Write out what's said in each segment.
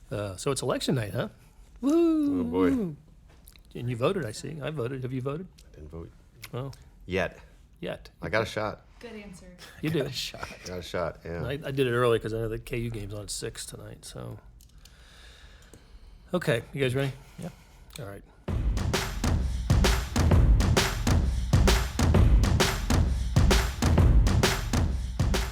So it's election night, huh? Woo! Oh, boy. And you voted, I see. I voted. Have you voted? I didn't vote. Oh, Yet. I got a shot. Good answer. you do. Got a shot, yeah. I did it early because I know the KU game's on at 6 tonight, so. Okay, you guys ready? Yeah. All right.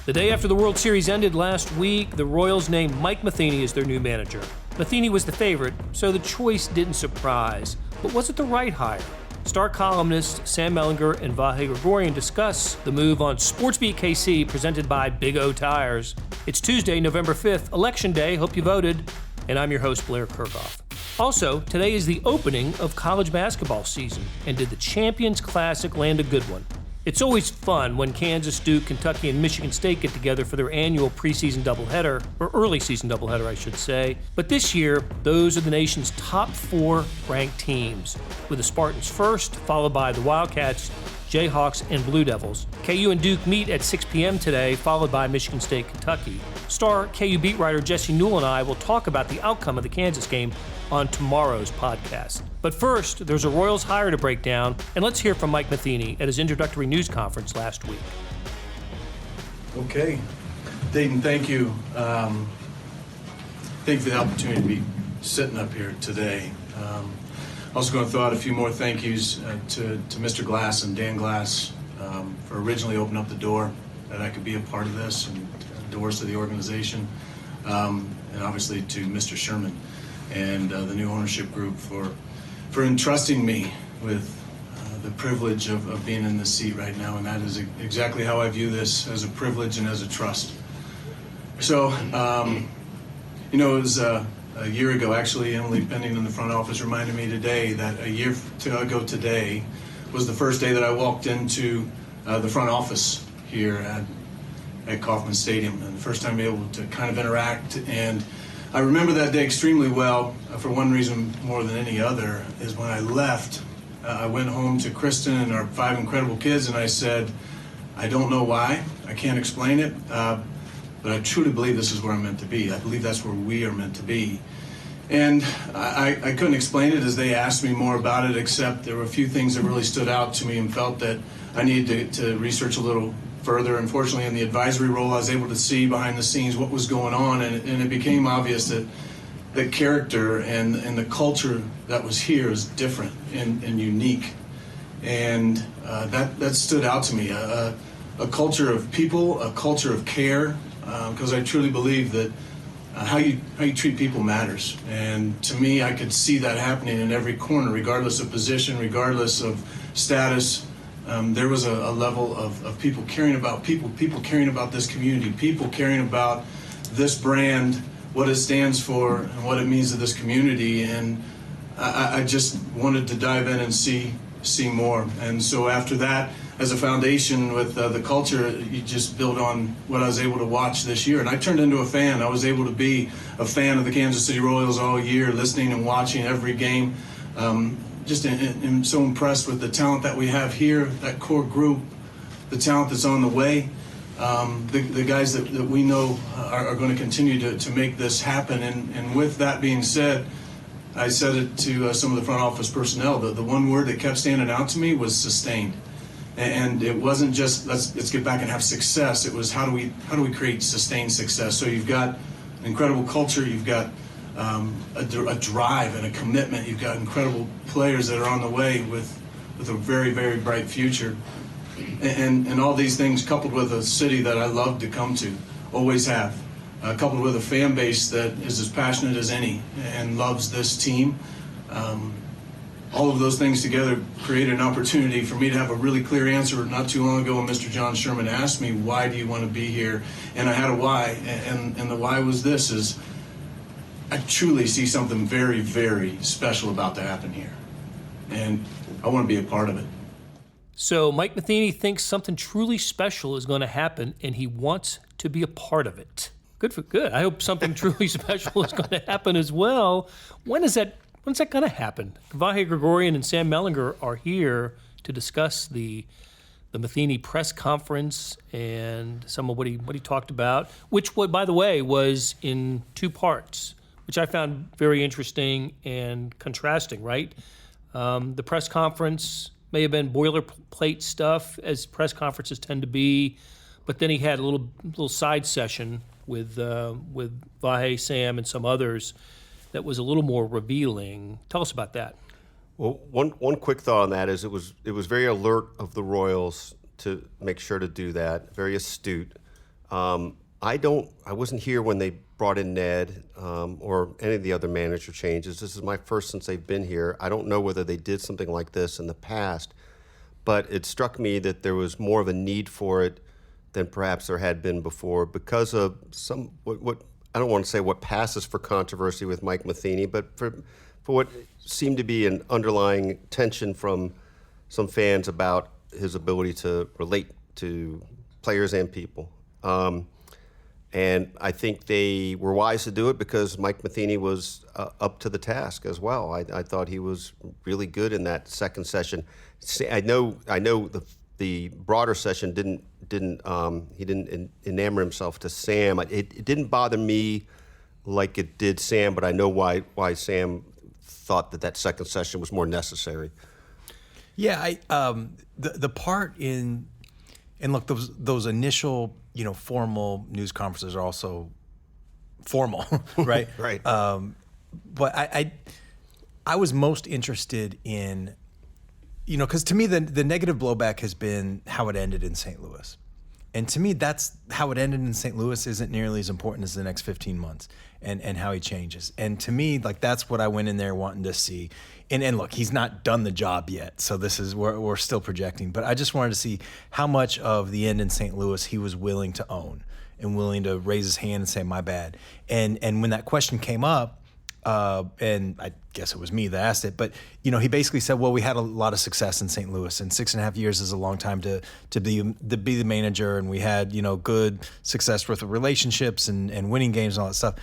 The day after the World Series ended last week, the Royals named Mike Matheny as their new manager. Matheny was the favorite, so the choice didn't surprise. But was it the right hire? Star columnists Sam Mellinger and Vahe Gregorian discuss the move on SportsBeat KC, presented by Big O Tires. It's Tuesday, November 5th, Election Day. Hope you voted. And I'm your host, Blair Kirchhoff. Also, today is the opening of college basketball season. And did the Champions Classic land a good one? It's always fun when Kansas, Duke, Kentucky, and Michigan State get together for their annual preseason doubleheader, or early season doubleheader, I should say. But this year, those are the nation's top 4 ranked teams, with the Spartans first, followed by the Wildcats, Jayhawks, and Blue Devils. KU and Duke meet at 6 p.m. today, followed by Michigan State, Kentucky. Star KU beat writer Jesse Newell and I will talk about the outcome of the Kansas game on tomorrow's podcast. But first, there's a Royals hire to break down, and let's hear from Mike Matheny at his introductory news conference last week. Okay. Dayton, thank you. Thank you for the opportunity to be sitting up here today. Also going to throw out a few more thank yous to Mr. Glass and Dan Glass for originally opening up the door that I could be a part of this, and doors to the organization, and obviously to Mr. Sherman and the new ownership group for entrusting me with the privilege of being in this seat right now, and that is exactly how I view this, as a privilege and as a trust. So, it was a year ago, actually. Emily Pending in the front office reminded me today that a year ago today was the first day that I walked into the front office here at Kauffman Stadium, and the first time able to kind of interact. And I remember that day extremely well, for one reason more than any other, is when I left, I went home to Kristen and our 5 incredible kids, and I said, I don't know why, I can't explain it, but I truly believe this is where I'm meant to be. I believe that's where we are meant to be. And I couldn't explain it as they asked me more about it, except there were a few things that really stood out to me and felt that I needed to research a little further. Unfortunately, in the advisory role, I was able to see behind the scenes what was going on, and it became obvious that the character and the culture that was here is different and unique. And that stood out to me. A culture of people, a culture of care, because I truly believe that how you treat people matters. And to me, I could see that happening in every corner, regardless of position, regardless of status. There was a level of people caring about people caring about this community, people caring about this brand, what it stands for, and what it means to this community. And I just wanted to dive in and see more. And so after that, as a foundation with the culture, you just build on what I was able to watch this year. And I turned into a fan. I was able to be a fan of the Kansas City Royals all year, listening and watching every game. Just am so impressed with the talent that we have here, that core group, the talent that's on the way, the guys that we know are going to continue to make this happen. And with that being said, I said it to some of the front office personnel, the one word that kept standing out to me was sustained. And it wasn't just let's get back and have success. It was how do we create sustained success? So you've got an incredible culture, you've got a drive and a commitment. You've got incredible players that are on the way with a very, very bright future. And all these things coupled with a city that I love to come to, always have, coupled with a fan base that is as passionate as any and loves this team. All of those things together created an opportunity for me to have a really clear answer not too long ago when Mr. John Sherman asked me, why do you want to be here? And I had a why, and the why was this, is I truly see something very, very special about to happen here. And I want to be a part of it. So Mike Matheny thinks something truly special is going to happen, and he wants to be a part of it. Good. I hope something truly special is going to happen as well. When's that going to happen? Vahe Gregorian and Sam Mellinger are here to discuss the Matheny press conference and some of what he talked about, which, by the way, was in 2 parts. which I found very interesting and contrasting, right? The press conference may have been boilerplate stuff, as press conferences tend to be, but then he had a little side session with Vahe, Sam, and some others that was a little more revealing. Tell us about that. Well, one quick thought on that is it was very alert of the Royals to make sure to do that. Very astute. I wasn't here when they brought in Ned or any of the other manager changes. This is my first since they've been here. I don't know whether they did something like this in the past, but it struck me that there was more of a need for it than perhaps there had been before because of what I don't want to say what passes for controversy with Mike Matheny, but for what seemed to be an underlying tension from some fans about his ability to relate to players and people. And I think they were wise to do it because Mike Matheny was up to the task as well. I thought he was really good in that second session. I know the broader session didn't enamor himself to Sam. It didn't bother me like it did Sam, but I know why Sam thought that second session was more necessary. Yeah, the part and look, those initial formal news conferences are also formal, right? Right. But I was most interested in, because to me the negative blowback has been how it ended in St. Louis. And to me, that's how it ended in St. Louis isn't nearly as important as the next 15 months and how he changes. And to me, that's what I went in there wanting to see. And look, he's not done the job yet, so this is we're still projecting. But I just wanted to see how much of the end in St. Louis he was willing to own and willing to raise his hand and say, my bad. And when that question came up, and I guess it was me that asked it, but he basically said, well, we had a lot of success in St. Louis, and 6.5 years is a long time to be the manager, and we had good success with the relationships and winning games and all that stuff.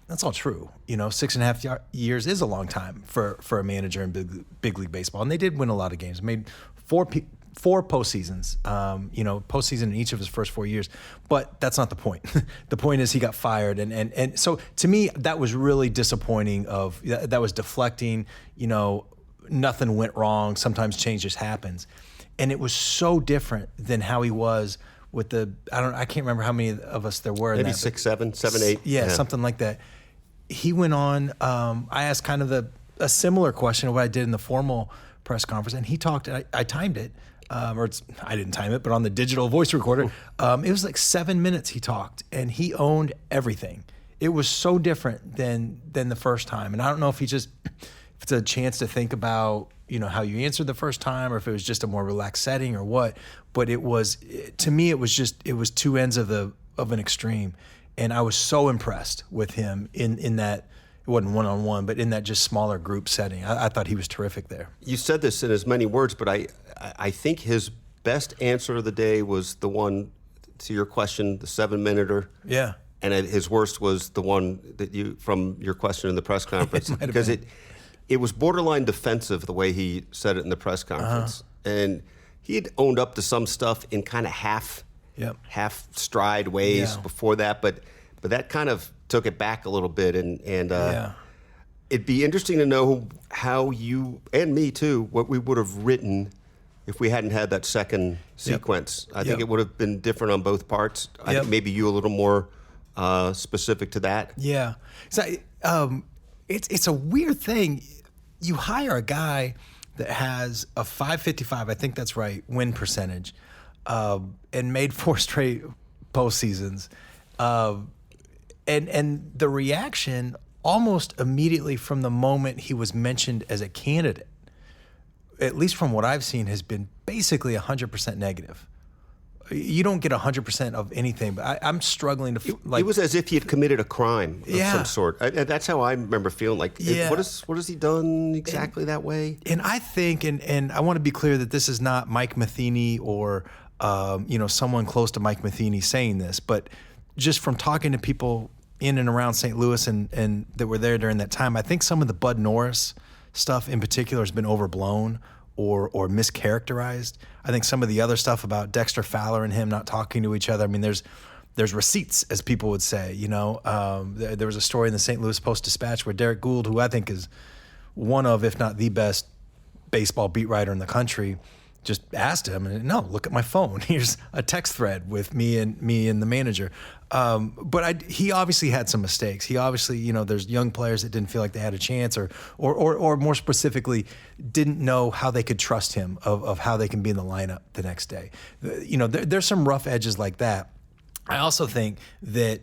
That's all true. 6.5 years is a long time for a manager in big league baseball, and they did win a lot of games. Made four postseasons, postseason in each of his first 4 years. But that's not the point. The point is he got fired. And so to me, that was really disappointing that was deflecting, nothing went wrong. Sometimes change just happens. And it was so different than how he was with I can't remember how many of us there were. Maybe in that, 6, 7, 8. Yeah, something like that. He went on, I asked kind of a similar question of what I did in the formal press conference, and he talked, I timed it, I didn't time it, but on the digital voice recorder, it was like 7 minutes he talked, and he owned everything. It was so different than the first time, and I don't know if if it's a chance to think about, how you answered the first time, or if it was just a more relaxed setting or what, but to me, it was two ends of an extreme. And I was so impressed with him in that, it wasn't one-on-one, but in that just smaller group setting. I thought he was terrific there. You said this in as many words, but I think his best answer of the day was the one to your question, the 7-minuter. Yeah. And his worst was the one from your question in the press conference. Because it was borderline defensive the way he said it in the press conference. And he had owned up to some stuff in kind of half stride ways before that, but that kind of took it back a little bit, and it'd be interesting to know how you and me too what we would have written if we hadn't had that second sequence. I think it would have been different on both parts. I think maybe you a little more specific to that. Yeah, so it's a weird thing. You hire a guy that has a .555, I think that's right, win percentage. And made 4 straight postseasons. And the reaction almost immediately from the moment he was mentioned as a candidate, at least from what I've seen, has been basically 100% negative. You don't get 100% of anything, but I'm struggling to it was as if he had committed a crime of some sort. That's how I remember feeling. What has he done exactly that way? And I think, and I want to be clear that this is not Mike Matheny or someone close to Mike Matheny saying this, but just from talking to people in and around St. Louis and that were there during that time, I think some of the Bud Norris stuff in particular has been overblown or mischaracterized. I think some of the other stuff about Dexter Fowler and him not talking to each other, I mean, there's there's receipts, as people would say. There was a story in the St. Louis Post-Dispatch where Derek Gould, who I think is one of, if not the best baseball beat writer in the country, just asked him, and no, look at my phone. Here's a text thread with me and the manager. But he obviously had some mistakes. He obviously, there's young players that didn't feel like they had a chance, or more specifically, didn't know how they could trust him of how they can be in the lineup the next day. There's some rough edges like that. I also think that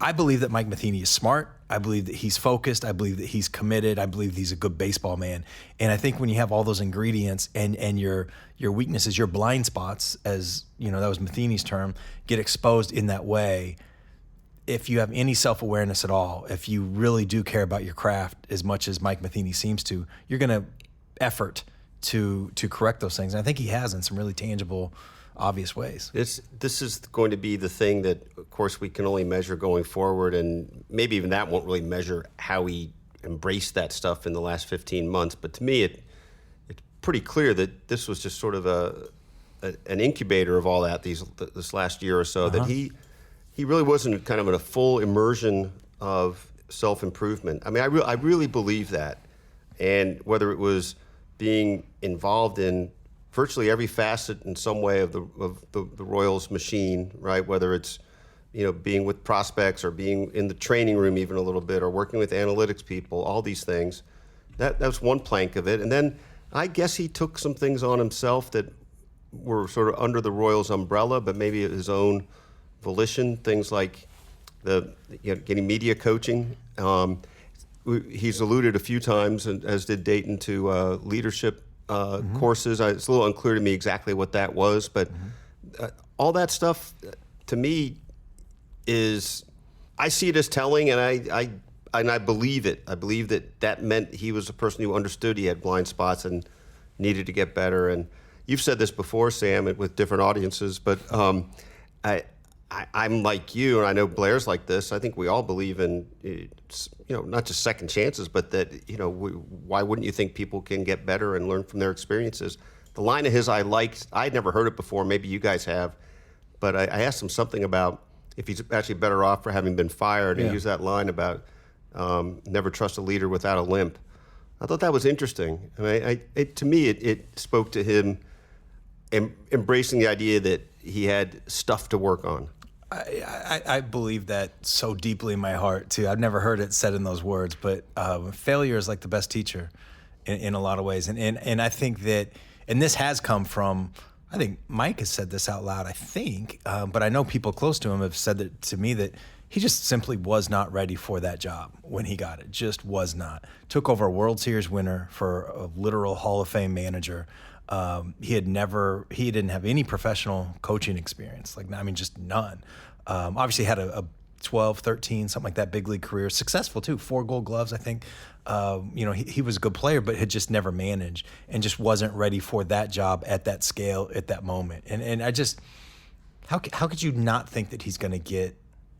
I believe that Mike Matheny is smart. I believe that he's focused. I believe that he's committed. I believe he's a good baseball man. And I think when you have all those ingredients and your weaknesses, your blind spots, as that was Matheny's term, get exposed in that way, if you have any self-awareness at all, if you really do care about your craft as much as Mike Matheny seems to, you're going to effort to correct those things. And I think he has in some really tangible, obvious ways. This is going to be the thing that, of course, we can only measure going forward, and maybe even that won't really measure how he embraced that stuff in the last 15 months. But to me, it's pretty clear that this was just sort of an incubator of all that this last year or so. That he really wasn't kind of in a full immersion of self-improvement. I mean, I really believe that, and whether it was being involved in virtually every facet in some way of the Royals machine, right? Whether it's being with prospects or being in the training room even a little bit, or working with analytics people, all these things. That's one plank of it. And then I guess he took some things on himself that were sort of under the Royals umbrella, but maybe at his own volition. Things like getting media coaching. He's alluded a few times, and as did Dayton, to leadership courses. It's a little unclear to me exactly what that was, but all that stuff to me I see it as telling, and I believe it. I believe that meant he was a person who understood he had blind spots and needed to get better. And you've said this before, Sam, with different audiences, but I'm like you, and I know Blair's like this. I think we all believe in, not just second chances, but that, why wouldn't you think people can get better and learn from their experiences? The line of his I liked. I'd never heard it before. Maybe you guys have. But I asked him something about if he's actually better off for having been fired, and he used that line about never trust a leader without a limp. I thought that was interesting. I mean, to me, it spoke to him embracing the idea that he had stuff to work on. I believe that so deeply in my heart, too. I've never heard it said in those words, but failure is like the best teacher in a lot of ways. And I think that, and this has come from, I think Mike has said this out loud, I think, but I know people close to him have said that to me, that he just simply was not ready for that job when he got it. Just was not. Took over a World Series winner for a literal Hall of Fame manager. He didn't have any professional coaching experience, just none. Obviously had a 12, 13, something like that, big league career, successful too, 4 Gold Gloves, I think. He was a good player, but had just never managed and just wasn't ready for that job at that scale at that moment. And I just, how could you not think that he's going to get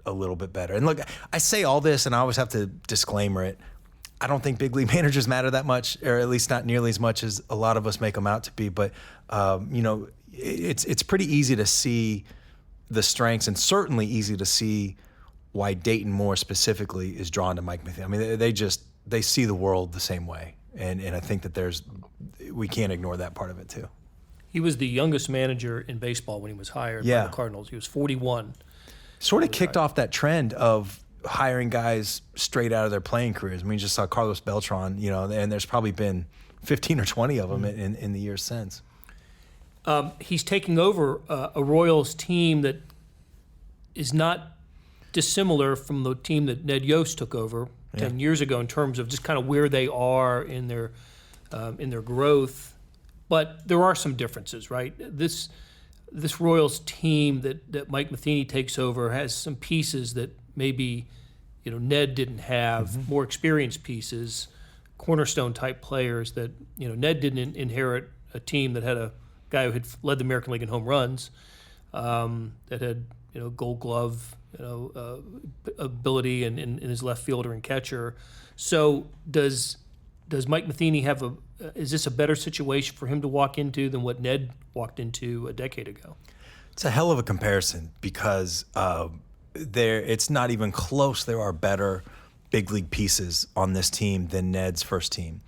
a little bit better? And look, I say all this, and I always have to disclaimer it. I don't think big league managers matter that much, or at least not nearly as much as a lot of us make them out to be. But it's pretty easy to see the strengths, and certainly easy to see why Dayton more specifically is drawn to Mike Matheny. I mean, they see the world the same way, and I think that we can't ignore that part of it too. He was the youngest manager in baseball when he was hired by the Cardinals. He was 41. Sort of kicked off that trend of hiring guys straight out of their playing careers. I mean, you just saw Carlos Beltran, and there's probably been 15 or 20 of them in the years since. He's taking over a Royals team that is not dissimilar from the team that Ned Yost took over 10 years ago in terms of just kind of where they are in their growth. But there are some differences, right? This Royals team that Mike Matheny takes over has some pieces that maybe Ned didn't have, more experienced pieces, cornerstone type players that Ned didn't inherit a team that had a guy who had led the American League in home runs, that had Gold Glove ability in his left fielder and catcher. So does Mike Matheny is this a better situation for him to walk into than what Ned walked into a decade ago? It's a hell of a comparison because it's not even close. There are better big league pieces on this team than Ned's first team.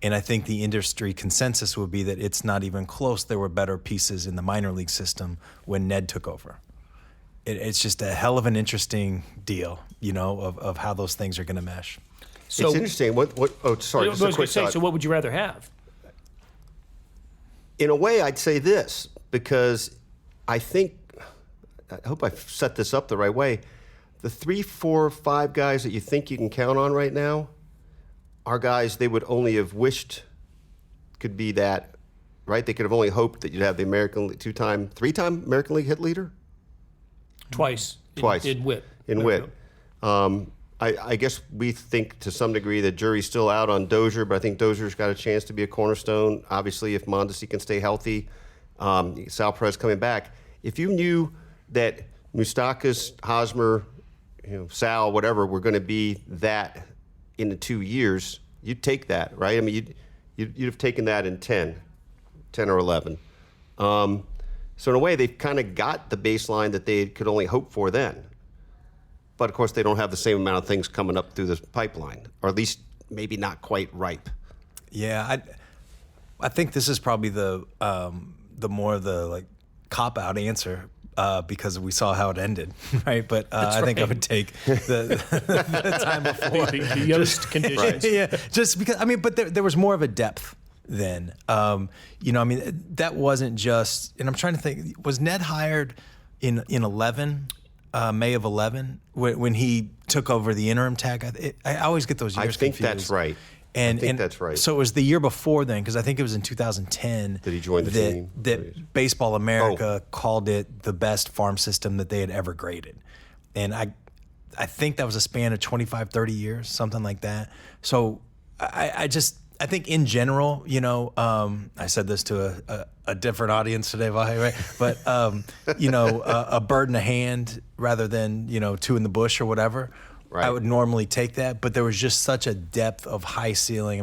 And I think the industry consensus would be that it's not even close. There were better pieces in the minor league system when Ned took over. It's just a hell of an interesting deal, of how those things are going to mesh. So, it's interesting. Sorry, just a quick thought. So what would you rather have? In a way, I'd say this, because I hope I've set this up the right way. The 3, 4, 5 guys that you think you can count on right now are guys they would only have wished could be that, right? They could have only hoped that you'd have the three-time American League hit leader? Twice. In WHIP. In WHIP. I guess we think to some degree that jury's still out on Dozier, but I think Dozier's got a chance to be a cornerstone. Obviously, if Mondesi can stay healthy, Sal Perez coming back. If you knew that Moustakas, Hosmer, Sal, whatever, were going to be that in the 2 years, you'd take that, right? I mean, you'd have taken that in 10 or 11. So in a way, they've kind of got the baseline that they could only hope for then. But of course, they don't have the same amount of things coming up through this pipeline, or at least maybe not quite ripe. Yeah, I think this is probably the more of the like cop-out answer. Because we saw how it ended, right? But I think I would take the time before. The Yost conditions. Yeah, just because, but there was more of a depth then. That wasn't just, and I'm trying to think, was Ned hired in 11, May of 11, when he took over the interim tag? I always get those years confused. I think that's right. I think that's right. So it was the year before then, because I think it was in 2010 that he joined the team. That Baseball America called it the best farm system that they had ever graded. And I think that was a span of 25, 30 years, something like that. So I think in general, I said this to a different audience today, Vahe, right? But, a bird in the hand rather than, 2 in the bush or whatever. Right. I would normally take that, but there was just such a depth of high ceiling.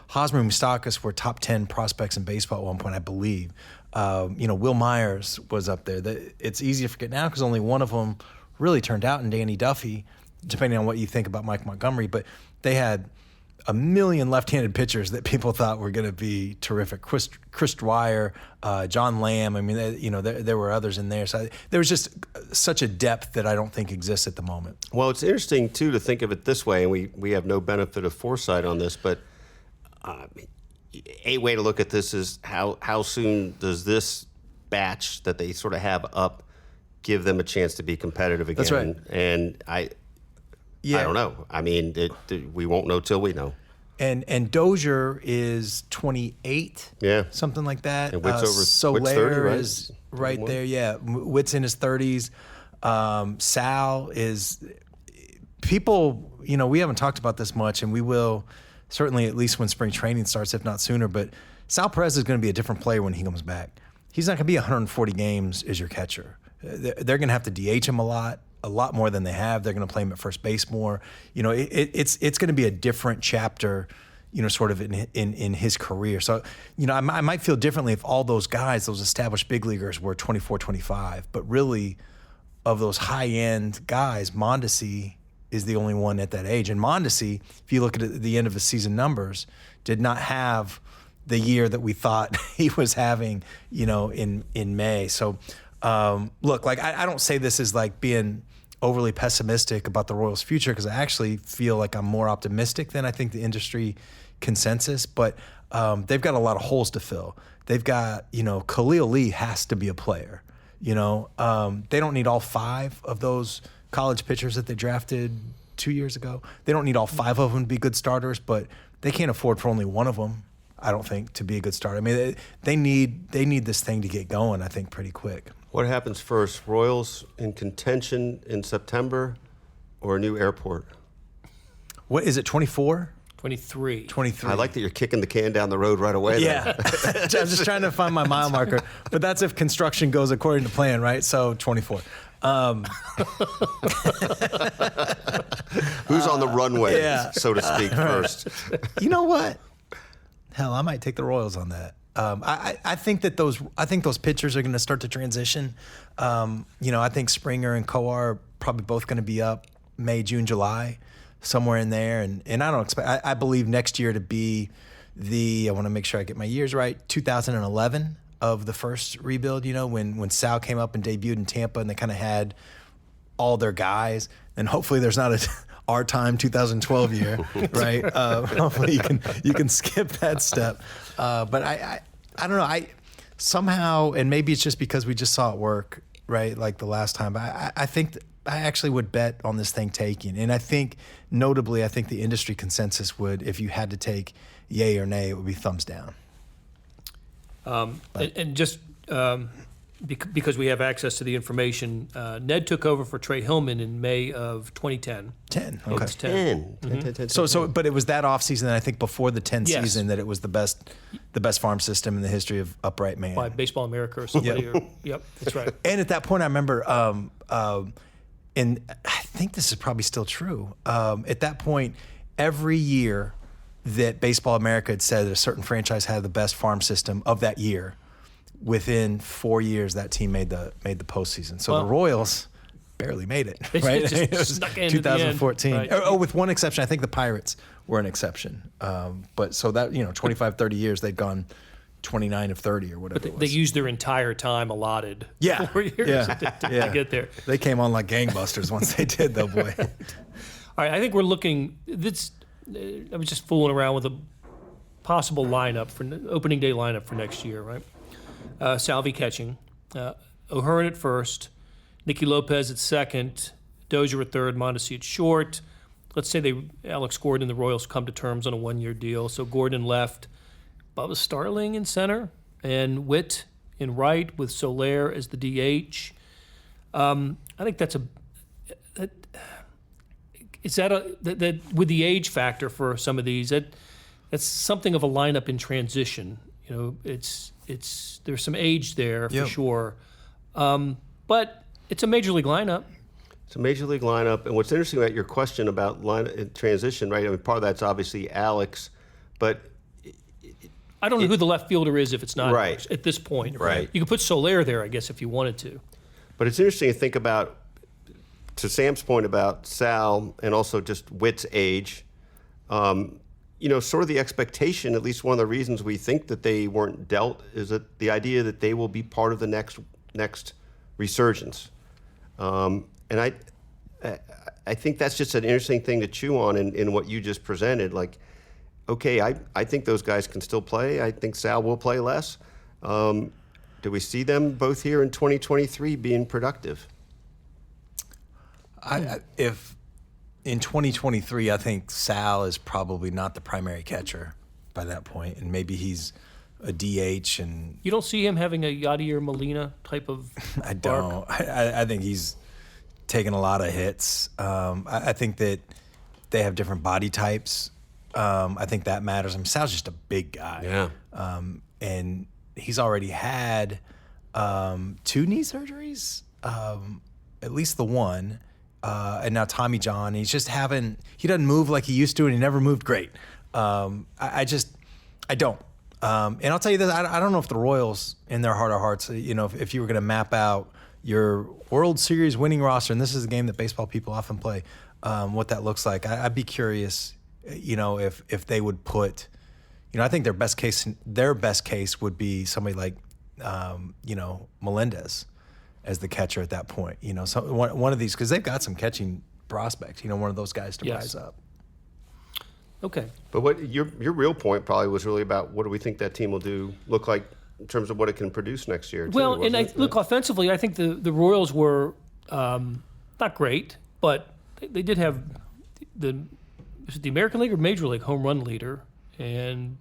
Hosmer and Moustakas were top 10 prospects in baseball at one point, I believe. Will Myers was up there. It's easy to forget now because only one of them really turned out in Danny Duffy, depending on what you think about Mike Montgomery. But they had a million left-handed pitchers that people thought were going to be terrific. Chris Dwyer, John Lamb. There were others in there. So there was just such a depth that I don't think exists at the moment. Well, it's interesting too to think of it this way, and we have no benefit of foresight on this, but a way to look at this is how soon does this batch that they sort of have up give them a chance to be competitive again? That's right. And I don't know. We won't know till we know. And Dozier is 28, something like that. And Witt's over. Soler 30, right? is right there. Yeah, Witt's in his 30s. Sal is. People, we haven't talked about this much, and we will certainly at least when spring training starts, if not sooner. But Sal Perez is going to be a different player when he comes back. He's not going to be 140 games as your catcher. They're going to have to DH him a lot more than they have. They're going to play him at first base more. It's going to be a different chapter, sort of in his career. So, I might feel differently if all those guys, those established big leaguers, were 24, 25. But really, of those high-end guys, Mondesi is the only one at that age. And Mondesi, if you look at the end of his season numbers, did not have the year that we thought he was having, in May. So, look, I don't say this as like being overly pessimistic about the Royals' future, because I actually feel like I'm more optimistic than I think the industry consensus. But they've got a lot of holes to fill. They've got, Khalil Lee has to be a player. They don't need all 5 of those college pitchers that they drafted 2 years ago. They don't need all 5 of them to be good starters, but they can't afford for only one of them, I don't think, to be a good starter. They need this thing to get going, I think, pretty quick. What happens first, Royals in contention in September or a new airport? What is it, 24? 23. I like that you're kicking the can down the road right away. Yeah. I'm just trying to find my mile marker. But that's if construction goes according to plan, right? So 24. Who's on the runway, so to speak, first? You know what? Hell, I might take the Royals on that. I think those pitchers are going to start to transition. I think Springer and Coar are probably both going to be up May, June, July, somewhere in there. And I don't expect. I believe next year to be I want to make sure I get my years right. 2011 of the first rebuild. When Sal came up and debuted in Tampa, and they kind of had all their guys. And hopefully there's not our time 2012 year, right? Hopefully you can skip that step. But I don't know. I somehow, and maybe it's just because we just saw it work, right? Like the last time. But I think I actually would bet on this thing taking. And I think, notably, I think the industry consensus would, if you had to take yay or nay, it would be thumbs down. Because we have access to the information, Ned took over for Trey Hillman in May of 2010. 10. Oh, Okay. it's 10. 10. But it was that offseason, I think, before the 10 Yes. season, that it was the best farm system in the history of upright man. By Baseball America or somebody. Yep, that's right. And at that point, I remember, and I think this is probably still true. At that point, every year that Baseball America had said that a certain franchise had the best farm system of that year, within 4 years, that team made the postseason. So the Royals barely made it, right? It was snuck in 2014. at the end, right. Oh, with one exception. I think the Pirates were an exception. But so that, 25, 30 years, they'd gone 29 of 30 or whatever it was. They used their entire time allotted. Yeah. 4 years to get there. They came on like gangbusters once they did, though, boy. All right, I think we're looking. I was just fooling around with a possible lineup for opening day lineup for next year, right? Salvi catching, O'Hearn at first, Nicky Lopez at second, Dozier at third, Mondesi at short. Let's say Alex Gordon and the Royals come to terms on a 1-year deal. So Gordon left, Bubba Starling in center, and Witt in right with Soler as the DH. I think that's that with the age factor for some of these, that's something of a lineup in transition. There's some age there for sure, but it's a major league lineup. It's a major league lineup, and what's interesting about your question about transition, right? I mean, part of that's obviously Alex, but I don't know who the left fielder is if it's not right Alex at this point. Right, you could put Soler there, I guess, if you wanted to. But it's interesting to think about, to Sam's point about Sal and also just Witt's age. Sort of the expectation, at least one of the reasons we think that they weren't dealt, is that the idea that they will be part of the next resurgence. And I think that's just an interesting thing to chew on in what you just presented. Like, okay, I think those guys can still play. I think Sal will play less. Do we see them both here in 2023 being productive? If in 2023, I think Sal is probably not the primary catcher by that point, and maybe he's a DH. And you don't see him having a Yadier Molina type of. I don't. I think he's taken a lot of hits. I think that they have different body types. I think that matters. I mean, Sal's just a big guy. Yeah. And he's already had 2 knee surgeries, at least the one. And now Tommy John, he doesn't move like he used to, and he never moved great. I don't. And I'll tell you this, I don't know if the Royals, in their heart of hearts, if you were going to map out your World Series winning roster, and this is a game that baseball people often play, what that looks like, I'd be curious, if they would put, I think their best case would be somebody like, Melendez as the catcher at that point, so one of these, because they've got some catching prospects, one of those guys to rise up. Okay. But what your real point probably was really about what do we think that team will look like in terms of what it can produce next year. Well, look, offensively, I think the Royals were not great, but they did have the American League or Major League home run leader, and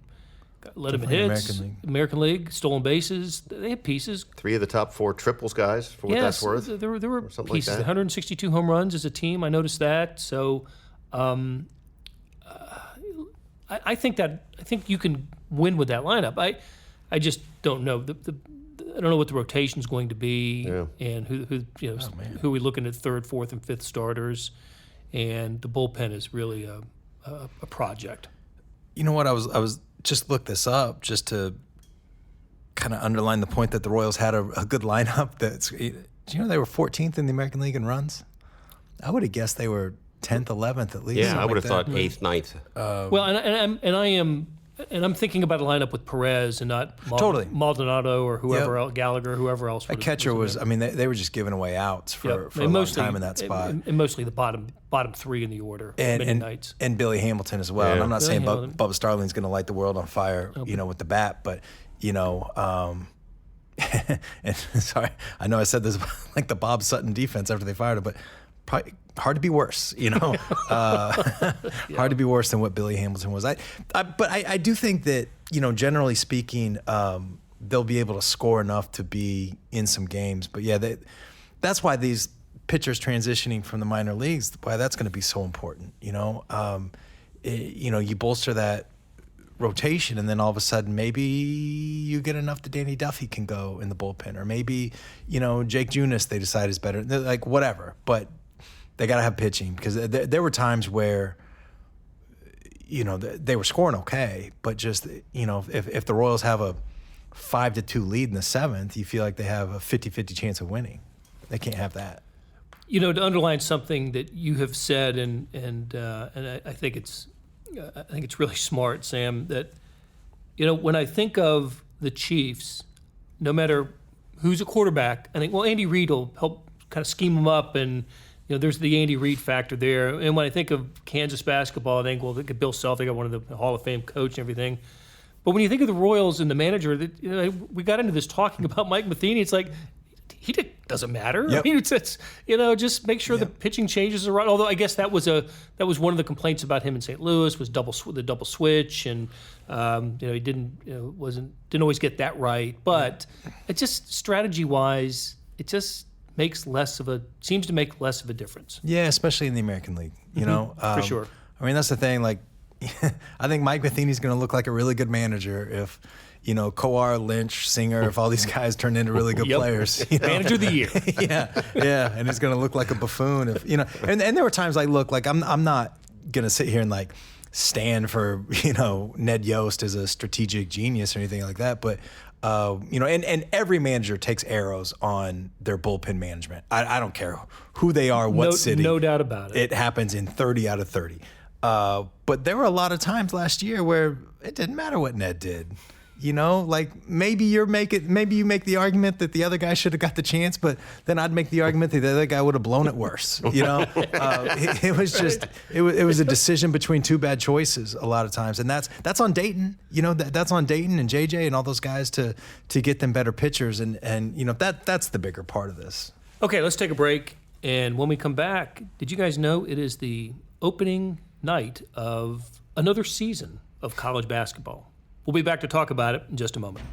led them in hits. American League, stolen bases. They had pieces. 3 of the top 4 triples guys, for what that's worth. There were pieces. Like that. 162 home runs as a team. I noticed that. So, I think you can win with that lineup. I just don't know. I don't know what the rotation's going to be, and who are we looking at 3rd, 4th, and 5th starters, and the bullpen is really a project. You know what? I was just looked this up just to kind of underline the point that the Royals had a good lineup. Do you know they were 14th in the American League in runs? I would have guessed they were 10th, 11th at least. Yeah, I would have like thought 8th, 9th. Well, I'm thinking about a lineup with Perez and not Totally. Maldonado or whoever else, Gallagher, whoever else. That catcher was. I mean, they were just giving away outs for a long time in that spot. And mostly the bottom three in the order. Many nights. And Billy Hamilton as well. Yeah. And I'm not Billy saying Hamilton. Bubba Starling's going to light the world on fire, with the bat, but and sorry, I know I said this about, like the Bob Sutton defense after they fired him, but probably hard to be worse, hard to be worse than what Billy Hamilton was. But I do think that, generally speaking, they'll be able to score enough to be in some games. But yeah, that's why these pitchers transitioning from the minor leagues, why that's going to be so important. You bolster that rotation, and then all of a sudden maybe you get enough that Danny Duffy can go in the bullpen, or maybe Jake Junis they decide is better, like whatever. But they got to have pitching, because there were times where they were scoring okay, but just if the Royals have a 5-2 lead in the 7th, you feel like they have a 50-50 chance of winning. They can't have that. To underline something that you have said, and I think it's really smart, Sam, that, when I think of the Chiefs, no matter who's a quarterback, I think, well, Andy Reid will help kind of scheme them up, and, there's the Andy Reid factor there. And when I think of Kansas basketball, I think, well, they got Bill Self, they got one of the Hall of Fame coach and everything. But when you think of the Royals and the manager, we got into this talking about Mike Matheny. It's like, he doesn't matter. Yep. I mean, it's just make sure the pitching changes are right. Although I guess that was one of the complaints about him in St. Louis was the double switch, and he didn't always get that right. But it just strategy wise, it just seems to make less of a difference. Yeah, especially in the American League. For sure. I mean, that's the thing. Like, I think Mike Matheny's going to look like a really good manager if, Kowar, Lynch, Singer, if all these guys turn into really good players. Manager of the year. yeah, and he's going to look like a buffoon. If and there were times I'm not going to sit here and stand for Ned Yost as a strategic genius or anything like that, but and every manager takes arrows on their bullpen management. I don't care who they are, what city. No doubt about it. It happens in 30 out of 30. But there were a lot of times last year where it didn't matter what Ned did. Maybe you make the argument that the other guy should have got the chance, but then I'd make the argument that the other guy would have blown it worse. It was a decision between two bad choices a lot of times, and that's on Dayton. That's on Dayton and JJ and all those guys to get them better pitchers, and that's the bigger part of this. Okay, let's take a break, and when we come back, did you guys know it is the opening night of another season of college basketball? We'll be back to talk about it in just a moment.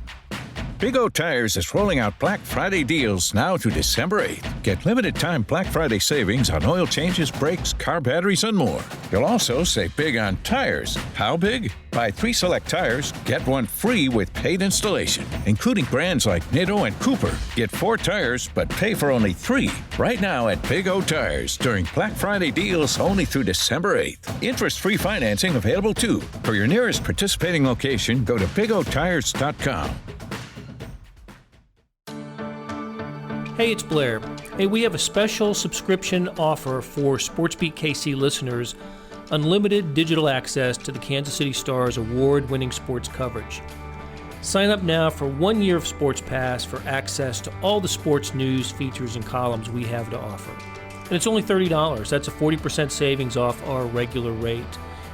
Big O Tires is rolling out Black Friday deals now to December 8th. Get limited time Black Friday savings on oil changes, brakes, car batteries, and more. You'll also save big on tires. How big? Buy 3 select tires, get 1 free with paid installation, including brands like Nitto and Cooper. Get 4 tires, but pay for only 3. Right now at Big O Tires during Black Friday deals only through December 8th. Interest-free financing available too. For your nearest participating location, go to bigotires.com. Hey, it's Blair. Hey, we have a special subscription offer for SportsBeat KC listeners, unlimited digital access to the Kansas City Star's award-winning sports coverage. Sign up now for 1 year of Sports Pass for access to all the sports news, features, and columns we have to offer. And it's only $30. That's a 40% savings off our regular rate.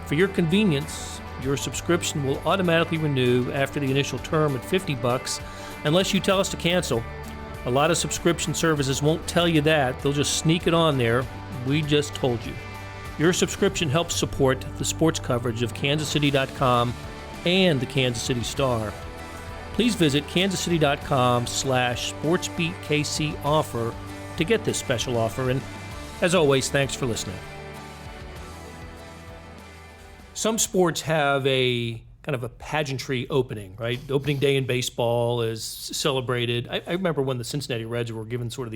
For your convenience, your subscription will automatically renew after the initial term at $50 unless you tell us to cancel. A lot of subscription services won't tell you that. They'll just sneak it on there. We just told you. Your subscription helps support the sports coverage of kansascity.com and the Kansas City Star. Please visit kansascity.com/sportsbeatkc offer to get this special offer. And as always, thanks for listening. Some sports have a kind of a pageantry opening, right? Opening day in baseball is celebrated. I remember when the Cincinnati Reds were given sort of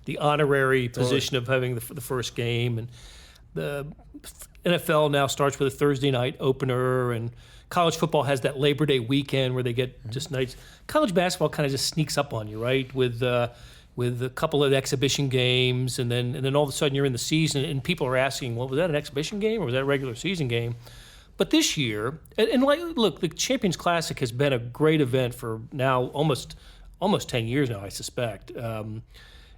the honorary position of having the first game, and NFL now starts with a Thursday night opener, and college football has that Labor Day weekend where they get just nights. College basketball kind of just sneaks up on you, right? With a couple of exhibition games, and then all of a sudden you're in the season, and people are asking, well, was that an exhibition game or was that a regular season game? But this year, look, the Champions Classic has been a great event for now almost 10 years now, I suspect. And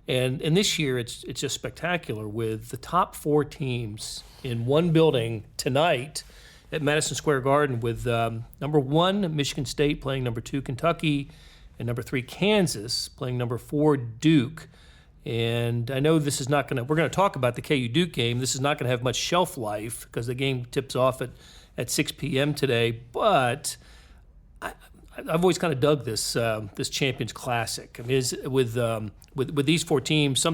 this year, it's just spectacular with the top 4 teams in one building tonight at Madison Square Garden, with number 1 Michigan State playing number 2 Kentucky, and number 3 Kansas playing number 4 Duke. And I know this is not going to. We're going to talk about the KU Duke game. This is not going to have much shelf life because the game tips off at 6 p.m. today. But I've always kind of dug this Champions Classic. I mean, with these 4 teams,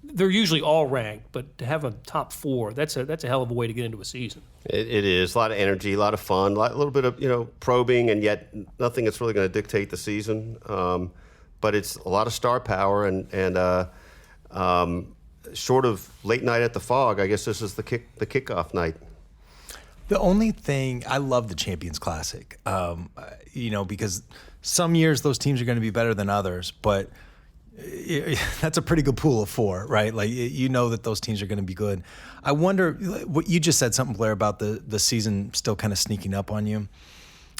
they're usually all ranked, but to have a top 4, that's a hell of a way to get into a season. It is a lot of energy, a lot of fun, a little bit of probing, and yet nothing that's really going to dictate the season. But it's a lot of star power, and short of late night at the Fog, I guess this is the kickoff night. The only thing, I love the Champions Classic, because some years those teams are going to be better than others, but that's a pretty good pool of 4, right? Like, that those teams are going to be good. I wonder, what you just said something, Blair, about the season still kind of sneaking up on you.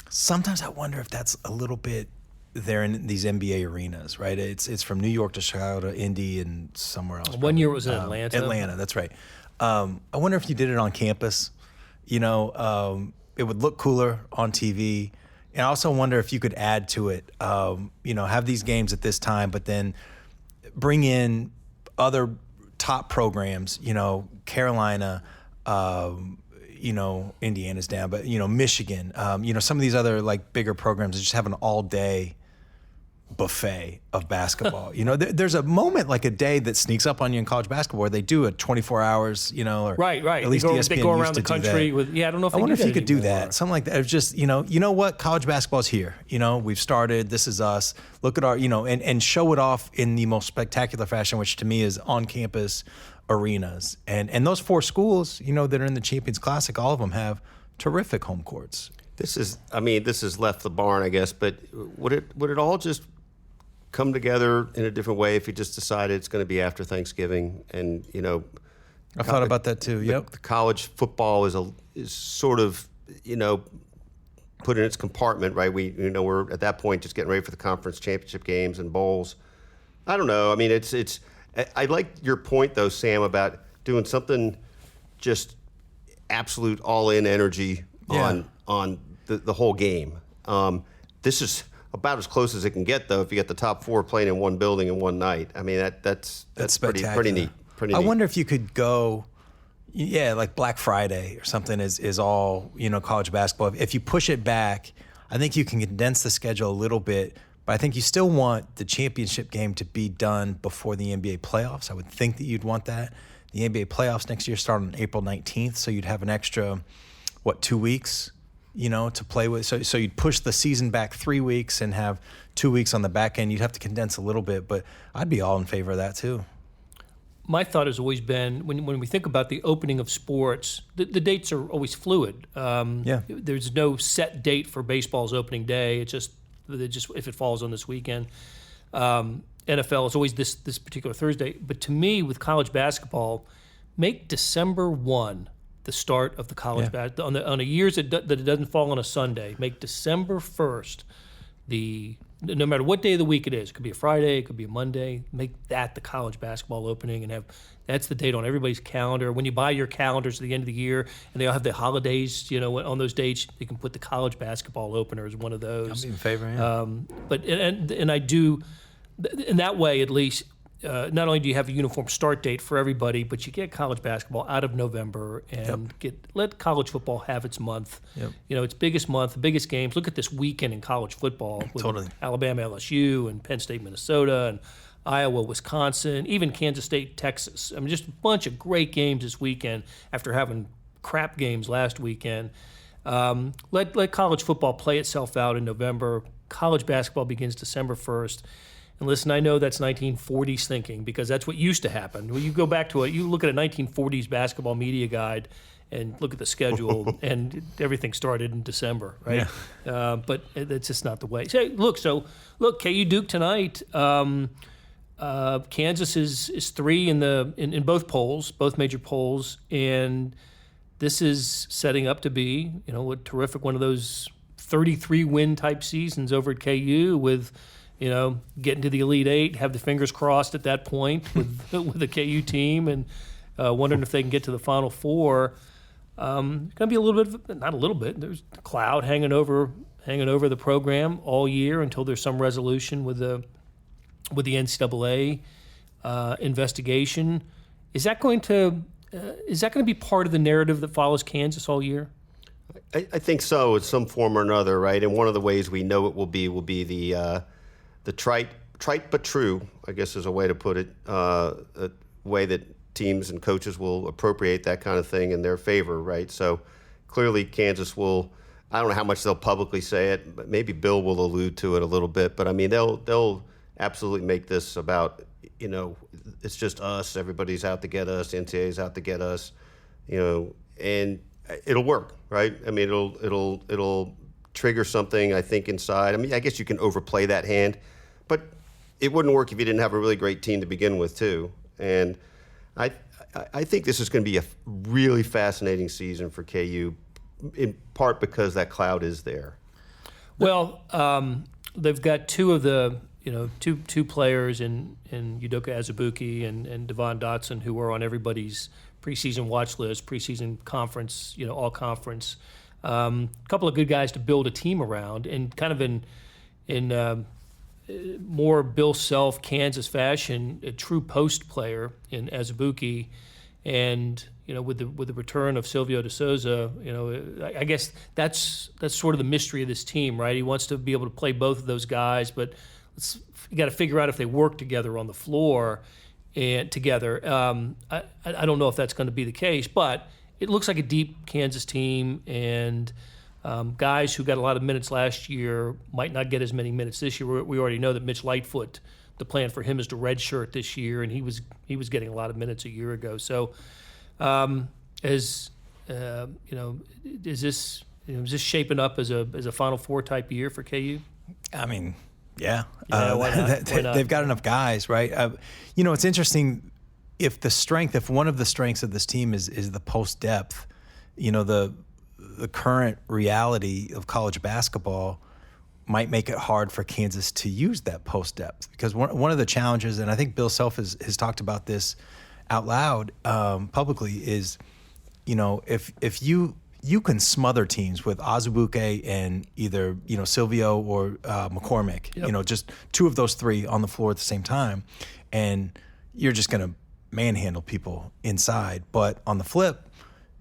Sometimes I wonder if that's a little bit there in these NBA arenas, right? It's from New York to Chicago to Indy and somewhere else. One year it was in Atlanta. Atlanta, that's right. I wonder if you did it on campus. It would look cooler on TV. And I also wonder if you could add to it, have these games at this time, but then bring in other top programs, Carolina, Indiana's down, but, Michigan, some of these other like bigger programs that just have an all day buffet of basketball. There's a moment, like a day that sneaks up on you in college basketball where they do it 24 hours, or right. At least they go around the country with. I don't know if I wonder if you could do anymore. that, something like that. It's just, you know what, college basketball's here. We've started. This is us. Look at our, and show it off in the most spectacular fashion, which to me is on campus arenas. And those 4 schools, that are in the Champions Classic, all of them have terrific home courts. This is left the barn, I guess, but would it all just come together in a different way if you just decided it's going to be after Thanksgiving? And I thought about that too. Yep. The college football is sort of put in its compartment, right? We're at that point just getting ready for the conference championship games and bowls. I don't know. I mean, it's. I like your point though, Sam, about doing something just absolute all-in energy on the whole game. This is about as close as it can get, though, if you get the top 4 playing in one building in one night. I mean, that's pretty neat. I wonder if you could go, like Black Friday or something is all, college basketball. If you push it back, I think you can condense the schedule a little bit, but I think you still want the championship game to be done before the NBA playoffs. I would think that you'd want that. The NBA playoffs next year start on April 19th, so you'd have an extra, 2 weeks? To play with. So you'd push the season back 3 weeks and have 2 weeks on the back end. You'd have to condense a little bit, but I'd be all in favor of that too. My thought has always been, when we think about the opening of sports, the dates are always fluid. There's no set date for baseball's opening day. It's just if it falls on this weekend. NFL is always this particular Thursday. But to me, with college basketball, make December 1 the start of the college basketball. On a years that it doesn't fall on a Sunday, make December 1st no matter what day of the week it is. It could be a Friday, it could be a Monday. Make that the college basketball opening and that's the date on everybody's calendar. When you buy your calendars at the end of the year and they all have the holidays, on those dates, you can put the college basketball opener as one of those. I'm in favor, yeah. But I do, in that way at least, not only do you have a uniform start date for everybody, but you get college basketball out of November and let college football have its month. Yep. Its biggest month, the biggest games. Look at this weekend in college football with Totally. Alabama, LSU, and Penn State, Minnesota, and Iowa, Wisconsin, even Kansas State, Texas. I mean, just a bunch of great games this weekend after having crap games last weekend. Let college football play itself out in November. College basketball begins December 1st. And listen, I know that's 1940s thinking because that's what used to happen. When you go back to it, you look at a 1940s basketball media guide, and look at the schedule, and everything started in December, right? Yeah. But it's just not the way. So look, KU Duke tonight. Kansas is 3 in both polls, both major polls, and this is setting up to be, a terrific one of those 33-win type seasons over at KU with, getting to the Elite Eight, have the fingers crossed at that point with the KU team, and wondering if they can get to the Final Four. Going to be a little bit, not a little bit. There's a cloud hanging over the program all year until there's some resolution with the NCAA investigation. Is that going to be part of the narrative that follows Kansas all year? I think so, in some form or another, right? And one of the ways we know it will be the trite but true, I guess is a way to put it, a way that teams and coaches will appropriate that kind of thing in their favor, right? So clearly Kansas will, I don't know how much they'll publicly say it, but maybe Bill will allude to it a little bit, but I mean, they'll absolutely make this about, it's just us, everybody's out to get us, NCAA's out to get us, and it'll work, right? I mean, it'll trigger something, I think, inside. I mean, I guess you can overplay that hand, but it wouldn't work if you didn't have a really great team to begin with, too. And I think this is going to be a really fascinating season for KU, in part because that cloud is there. Well, they've got two of the two players in Udoka Azubuike and Devon Dotson who are on everybody's preseason watch list, preseason conference, all conference. A couple of good guys to build a team around, and kind of in more Bill Self Kansas fashion, a true post player in Azubuike, and with the return of Silvio De Souza, I guess that's sort of the mystery of this team, right? He wants to be able to play both of those guys, but you got to figure out if they work together on the floor and together. I don't know if that's going to be the case, but it looks like a deep Kansas team, and guys who got a lot of minutes last year might not get as many minutes this year. We already know that Mitch Lightfoot, the plan for him is to redshirt this year, and he was getting a lot of minutes a year ago. So, is this shaping up as a Final Four type year for KU? I mean, yeah. Why not? They've got enough guys, right? It's interesting. If one of the strengths of this team is the post depth, the current reality of college basketball might make it hard for Kansas to use that post depth, because one of the challenges, and I think Bill Self has talked about this out loud publicly, is if you can smother teams with Azubuike and either Silvio or McCormick, Yep. Just two of those three on the floor at the same time, and you're just going to manhandle people inside. But on the flip,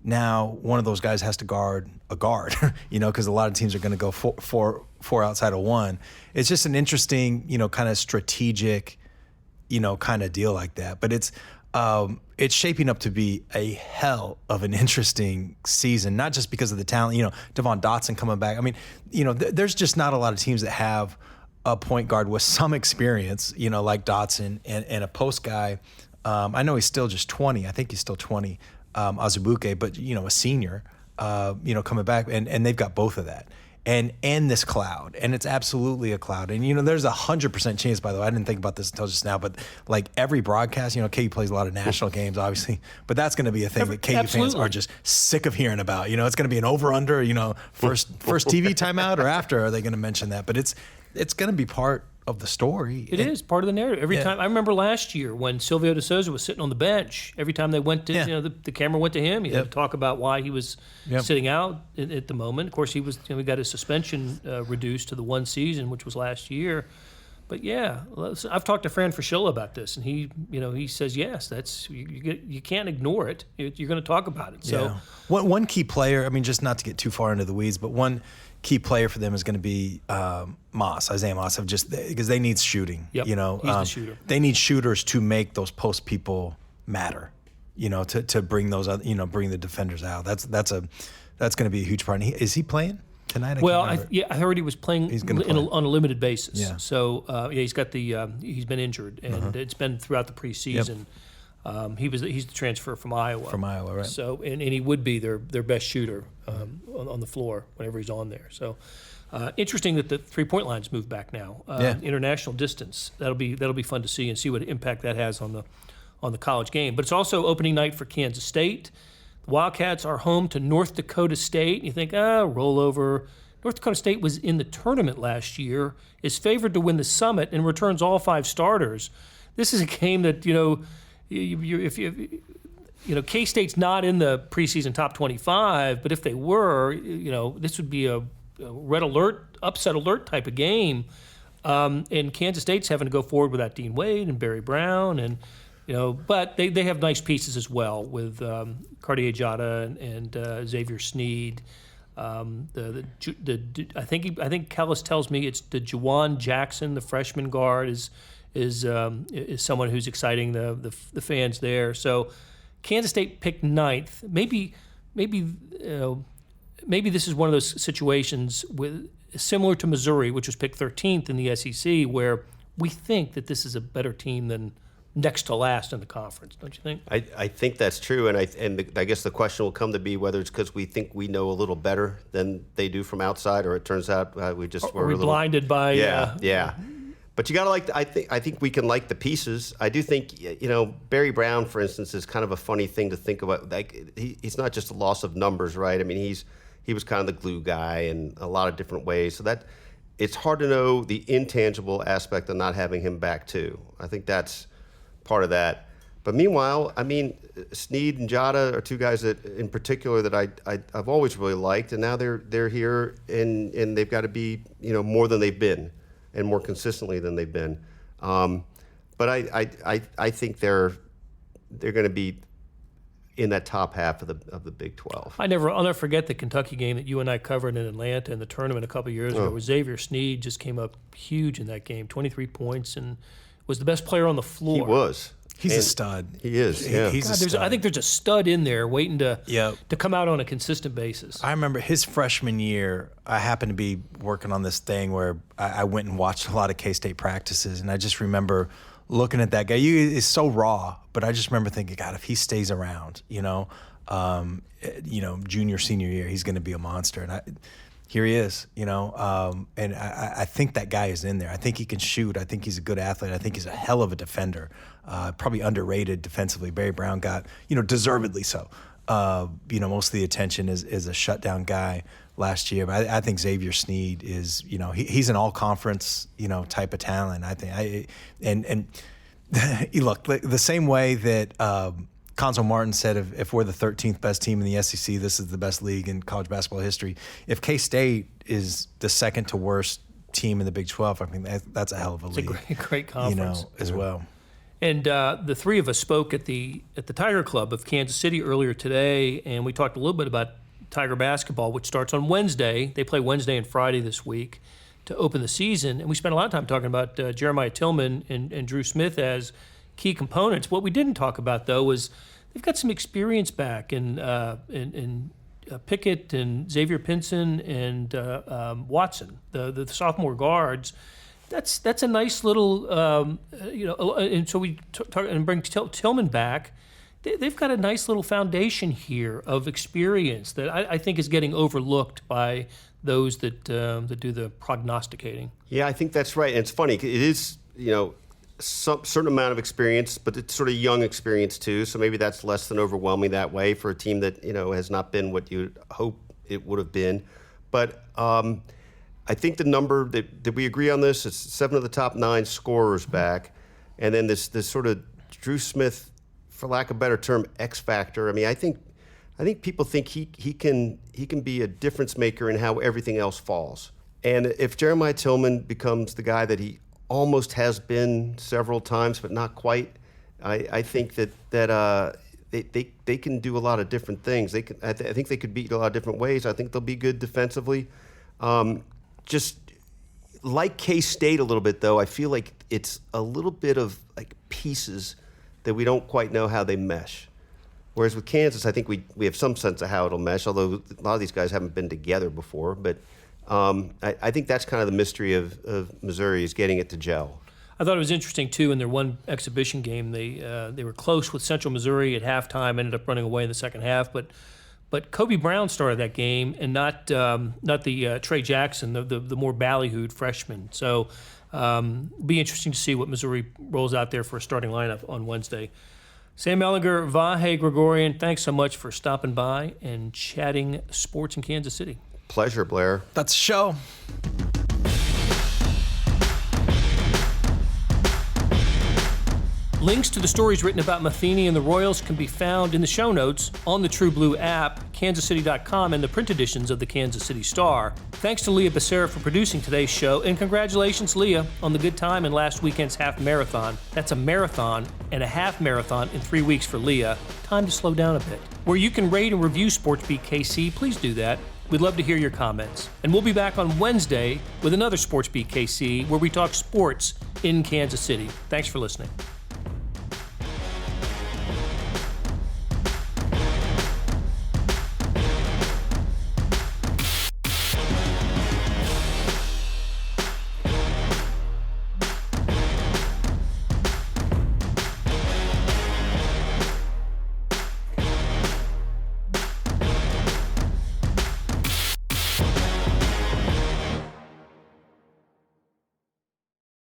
now one of those guys has to guard a guard, because a lot of teams are going to go four outside of one. It's just an interesting, kind of strategic, kind of deal like that. But it's shaping up to be a hell of an interesting season, not just because of the talent, Devon Dotson coming back. I mean, there's just not a lot of teams that have a point guard with some experience, like Dotson, and a post guy. I know he's still just 20. I think he's still 20, Azubuike, but, a senior, coming back. And they've got both of that. And this cloud. And it's absolutely a cloud. And, there's 100% chance, by the way, I didn't think about this until just now, but like every broadcast, KU plays a lot of national games, obviously, but that's going to be a thing that KU fans are just sick of hearing about. It's going to be an over-under, first TV timeout, or after are they going to mention that? But it's going to be part of the story. It is part of the narrative. Every time, I remember last year when Silvio De Souza was sitting on the bench, every time they went to, the camera went to him, he had to talk about why he was sitting out at the moment. Of course, he was, he got his suspension reduced to the one season, which was last year. But I've talked to Fran Fraschilla about this, and he says, yes, that's, you can't ignore it. You're going to talk about it. So one key player, just not to get too far into the weeds, but one key player for them is going to be Isaiah Moss, because they need shooting. Yep. He's the shooter. They need shooters to make those post people matter. To bring those, bring the defenders out. That's going to be a huge part. And is he playing tonight? I heard he was playing on a limited basis. Yeah. So he's got he's been injured, and it's been throughout the preseason. He's the transfer from Iowa. From Iowa, right. So and he would be their best shooter on the floor whenever he's on there. So interesting that the 3-point line's moved back now. International distance. That'll be fun to see and see what impact that has on the college game. But it's also opening night for Kansas State. The Wildcats are home to North Dakota State. You think, rollover. North Dakota State was in the tournament last year, is favored to win the Summit, and returns all 5 starters. This is a game that, if K-State's not in the preseason top 25, but if they were, this would be a red alert, upset alert type of game. And Kansas State's having to go forward without Dean Wade and Barry Brown, and but they have nice pieces as well with Cartier-Jada and Xavier Sneed. I think Kellis tells me it's the Juwan Jackson, the freshman guard, is someone who's exciting the fans there. So Kansas State picked 9th. Maybe this is one of those situations similar to Missouri, which was picked 13th in the SEC, where we think that this is a better team than next to last in the conference, don't you think? I think that's true, and I guess the question will come to be whether it's because we think we know a little better than they do from outside, or it turns out we just were a little blinded by. Yeah. But you gotta I think we can like the pieces. I do think Barry Brown, for instance, is kind of a funny thing to think about. Like he's not just a loss of numbers, right? I mean, he was kind of the glue guy in a lot of different ways. So that it's hard to know the intangible aspect of not having him back too. I think that's part of that. But meanwhile, I mean, Sneed and Jada are 2 guys that, in particular, that I've always really liked, and now they're here and they've got to be more than they've been, and more consistently than they've been. But I think they're going to be in that top half of the Big 12. I'll never forget the Kentucky game that you and I covered in Atlanta in the tournament a couple of years ago, where Xavier Sneed just came up huge in that game, 23 points, and was the best player on the floor. He was. He's a stud. He is. Yeah. He's a stud. I think there's a stud in there waiting to come out on a consistent basis. I remember his freshman year, I happened to be working on this thing where I went and watched a lot of K-State practices, and I just remember looking at that guy. He's so raw, but I just remember thinking, God, if he stays around, junior, senior year, he's going to be a monster. And here he is, and I think that guy is in there. I think he can shoot. I think he's a good athlete. I think he's a hell of a defender. Probably underrated defensively. Barry Brown got, deservedly so. Most of the attention is a shutdown guy last year. But I think Xavier Sneed is, he's an all-conference, type of talent. I think and look, the same way that Conzo Martin said, if we're the 13th best team in the SEC, this is the best league in college basketball history. If K-State is the second to worst team in the Big 12, I mean, that's a hell of a league. It's a great conference. As well. And the 3 of us spoke at the Tiger Club of Kansas City earlier today, and we talked a little bit about Tiger basketball, which starts on Wednesday. They play Wednesday and Friday this week to open the season. And we spent a lot of time talking about Jeremiah Tillman and Drew Smith as key components. What we didn't talk about, though, was they've got some experience back in Pickett and Xavier Pinson and Watson, the sophomore guards. That's a nice little, and so we talk and bring Tillman back. They've got a nice little foundation here of experience that I think is getting overlooked by those that do the prognosticating. Yeah, I think that's right. And it's funny. It is, some certain amount of experience, but it's sort of young experience too. So maybe that's less than overwhelming that way for a team that has not been what you'd hope it would have been. But I think the number that we agree on this is 7 of the top 9 scorers back, and then this sort of Drew Smith, for lack of a better term, X factor. I mean, I think people think he can be a difference maker in how everything else falls. And if Jeremiah Tillman becomes the guy that he almost has been several times, but not quite, I think that they can do a lot of different things. I think they could beat a lot of different ways. I think they'll be good defensively. Just like K-State a little bit, though, I feel like it's a little bit of like pieces that we don't quite know how they mesh. Whereas with Kansas, I think we have some sense of how it'll mesh, although a lot of these guys haven't been together before. But I think that's kind of the mystery of Missouri, is getting it to gel. I thought it was interesting, too, in their one exhibition game, they were close with Central Missouri at halftime, ended up running away in the second half, but Kobe Brown started that game, and not the Trey Jackson, the more ballyhooed freshman. So be interesting to see what Missouri rolls out there for a starting lineup on Wednesday. Sam Mellinger, Vahe, Gregorian, thanks so much for stopping by and chatting sports in Kansas City. Pleasure, Blair. That's a show. Links to the stories written about Matheny and the Royals can be found in the show notes on the True Blue app, kansascity.com, and the print editions of the Kansas City Star. Thanks to Leah Becerra for producing today's show, and congratulations, Leah, on the good time in last weekend's half marathon. That's a marathon and a half marathon in 3 weeks for Leah. Time to slow down a bit. Where you can rate and review SportsBeat KC, please do that. We'd love to hear your comments. And we'll be back on Wednesday with another SportsBeat KC, where we talk sports in Kansas City. Thanks for listening.